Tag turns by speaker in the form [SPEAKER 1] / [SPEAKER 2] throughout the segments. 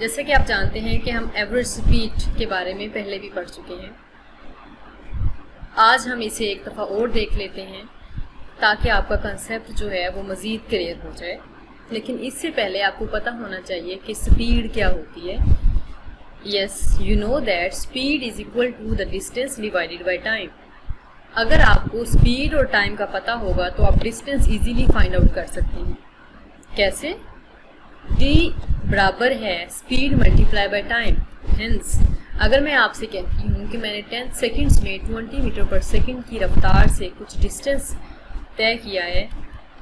[SPEAKER 1] जैसे कि आप जानते हैं कि हम एवरेज स्पीड के बारे में पहले भी पढ़ चुके हैं। आज हम इसे एक दफ़ा और देख लेते हैं ताकि आपका कंसेप्ट जो है वो मज़ीद क्लियर हो जाए। लेकिन इससे पहले आपको पता होना चाहिए कि स्पीड क्या होती है। Yes, you know that speed is equal to the distance divided by time. अगर आपको स्पीड और टाइम का पता होगा तो आप डिस्टेंस इजीली फाइंड आउट कर सकते हैं। कैसे? d बराबर है speed multiply by time. Hence अगर मैं आपसे कहती हूँ कि मैंने 10 सेकंड्स में 20 मीटर पर सेकंड की रफ्तार से कुछ डिस्टेंस तय किया है,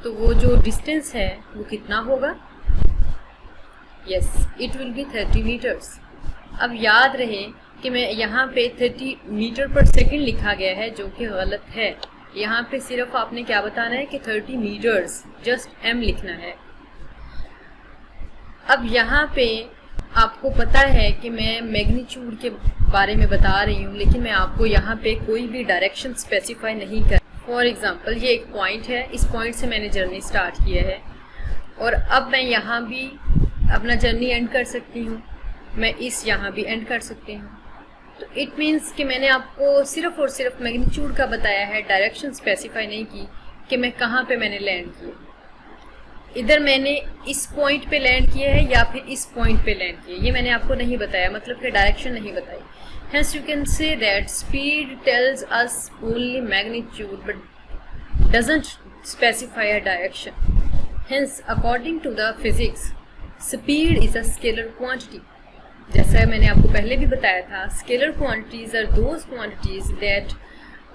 [SPEAKER 1] तो वो जो डिस्टेंस है वो कितना होगा? Yes, it will be 30 metres. अब याद रहे कि मैं यहाँ पे 30 मीटर पर सेकंड लिखा गया है, जो कि गलत है। यहाँ पे सिर्फ आपने क्या बताना है कि 30 मीटर्स, जस्ट m लिखना है। अब यहाँ पे आपको पता है कि मैं मैग्नीट्यूड के बारे में बता रही हूँ, लेकिन मैं आपको यहाँ पे कोई भी डायरेक्शन स्पेसिफाई नहीं कर। फॉर एग्जांपल ये एक पॉइंट है, इस पॉइंट से मैंने जर्नी स्टार्ट किया है और अब मैं यहाँ भी अपना जर्नी एंड कर सकती हूँ, मैं यहाँ भी एंड कर सकती हूँ। तो इट मीन्स कि मैंने आपको सिर्फ और सिर्फ मैग्नीट्यूड का बताया है, डायरेक्शन स्पेसिफाई नहीं की कि मैं कहाँ पे मैंने लैंड किया। इधर मैंने इस पॉइंट पे लैंड किया है या फिर इस पॉइंट पे लैंड किया, ये मैंने आपको नहीं बताया, मतलब कि डायरेक्शन नहीं बताई। Hence you can say that speed tells us only magnitude but doesn't specify a direction. Hence according to the physics, speed is a scalar quantity. जैसा मैंने आपको पहले भी बताया था, scalar quantities are those quantities that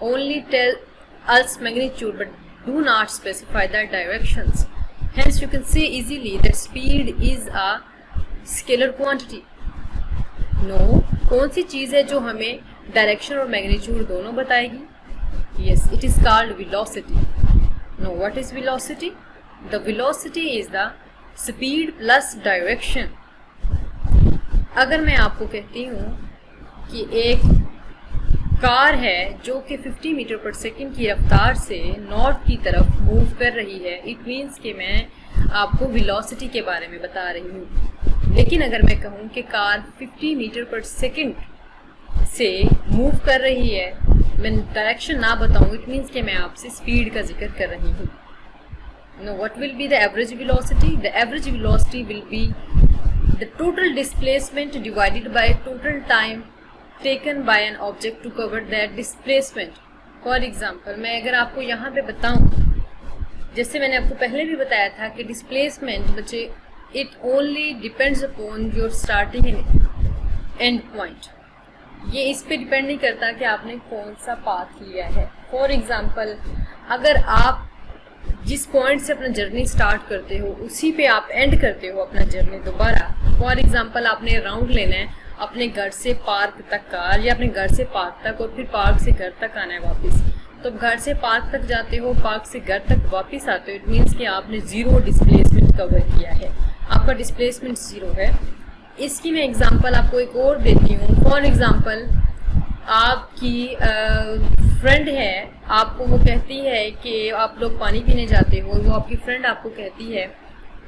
[SPEAKER 1] only tell us magnitude but do not specify the directions. Hence you can say easily that speed is a scalar quantity. No, कौन सी चीज़ है जो हमें डायरेक्शन और मैग्नीट्यूड दोनों बताएगी? Yes, it is called velocity. No, what is velocity? The velocity is the speed plus direction. अगर मैं आपको कहती हूँ कि एक कार है जो कि 50 मीटर पर सेकंड की रफ्तार से नॉर्थ की तरफ मूव कर रही है, इट मीन्स कि मैं आपको वेलोसिटी के बारे में बता रही हूँ। लेकिन अगर मैं कहूँ कि कार 50 मीटर पर सेकंड से मूव कर रही है, मैं डायरेक्शन ना बताऊँ, इट मीन्स कि मैं आपसे स्पीड का जिक्र कर रही हूँ। No, what will be the average velocity? The average velocity will be the total displacement divided by total time taken by an object to cover that displacement. For example, मैं अगर आपको यहाँ पे बताऊँ, जैसे मैंने आपको पहले भी बताया था कि डिस्प्लेसमेंट बच्चे it only depends upon your starting and end point. ये इस पे डिपेंड नहीं करता कि आपने कौन सा पाथ लिया है। फॉर एग्जाम्पल, अगर आप जिस पॉइंट से अपना जर्नी स्टार्ट करते हो उसी पे आप एंड करते हो अपना जर्नी दोबारा। फॉर एग्जाम्पल, आपने राउंड लेना है अपने घर से पार्क तक का, या अपने घर से पार्क तक और फिर पार्क से घर तक आना है वापस। तो घर से पार्क तक जाते हो, पार्क से घर तक वापस आते हो, इट मीन्स कि आपने ज़ीरो डिस्प्लेसमेंट कवर किया है, आपका डिस्प्लेसमेंट ज़ीरो है। इसकी मैं एग्जांपल आपको एक और देती हूँ। फॉर एग्जांपल, आपकी फ्रेंड है, आपको वो कहती है कि आप लोग पानी पीने जाते हो, वो आपकी फ्रेंड आपको कहती है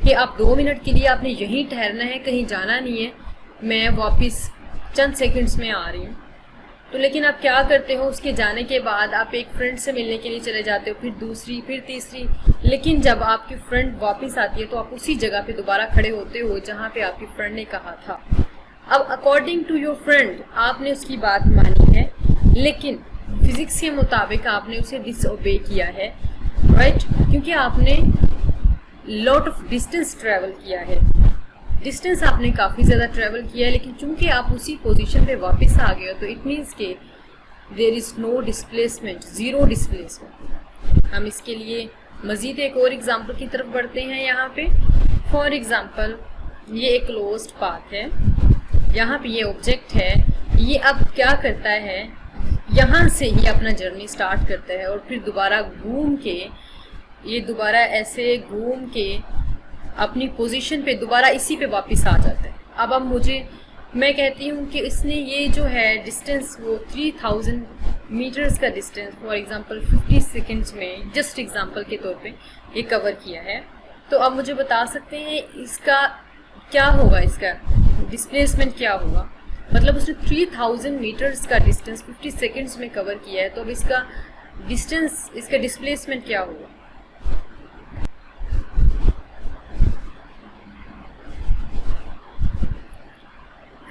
[SPEAKER 1] कि आप 2 मिनट के लिए आपने यहीं ठहरना है, कहीं जाना नहीं है, मैं वापस चंद सेकंड्स में आ रही हूँ। तो लेकिन आप क्या करते हो, उसके जाने के बाद आप एक फ्रेंड से मिलने के लिए चले जाते हो, फिर दूसरी, फिर तीसरी। लेकिन जब आपकी फ्रेंड वापस आती है तो आप उसी जगह पे दोबारा खड़े होते हो जहाँ पे आपकी फ्रेंड ने कहा था। अब अकॉर्डिंग टू योर फ्रेंड आपने उसकी बात मानी है, लेकिन फिजिक्स के मुताबिक आपने उसे डिसओबे किया है, राइट? क्योंकि आपने लॉट ऑफ डिस्टेंस ट्रेवल किया है, डिस्टेंस आपने काफ़ी ज़्यादा ट्रैवल किया है, लेकिन चूंकि आप उसी पोजीशन पे वापस आ गए हो तो इट मीन्स के there is no displacement, zero displacement. हम इसके लिए मज़ीद एक और एग्जांपल की तरफ बढ़ते हैं। यहाँ पे फॉर एग्जांपल, ये एक क्लोज्ड पाथ है, यहाँ पे ये ऑब्जेक्ट है, ये अब क्या करता है, यहाँ से ही अपना जर्नी स्टार्ट करता है और फिर दोबारा घूम के, ये दोबारा ऐसे घूम के अपनी पोजीशन पे दोबारा इसी पे वापस आ जाता है। अब मैं कहती हूँ कि इसने ये जो है डिस्टेंस वो 3000 मीटर्स का डिस्टेंस फॉर एग्जांपल 50 सेकंड्स में, जस्ट एग्जांपल के तौर पे ये कवर किया है। तो अब मुझे बता सकते हैं इसका क्या होगा, इसका डिस्प्लेसमेंट क्या होगा, मतलब उसने 3000 मीटर्स का डिस्टेंस 50 सेकेंड्स में कवर किया है, तो अब इसका डिस्टेंस, इसका डिस्प्लेसमेंट क्या होगा।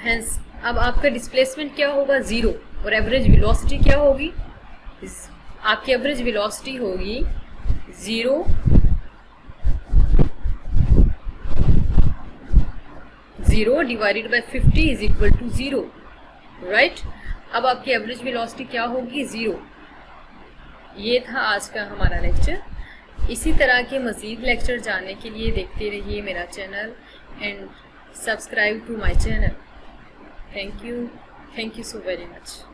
[SPEAKER 1] हेंस अब आपका डिस्प्लेसमेंट क्या होगा, 0, और एवरेज वेलोसिटी क्या होगी, आपकी एवरेज वेलोसिटी होगी 0 divided by 50 is equal to 0, right. अब आपकी एवरेज वेलोसिटी क्या होगी, 0। ये था आज का हमारा लेक्चर। इसी तरह के मज़ीद लेक्चर जानने के लिए देखते रहिए मेरा channel and subscribe to my channel. Thank you so very much.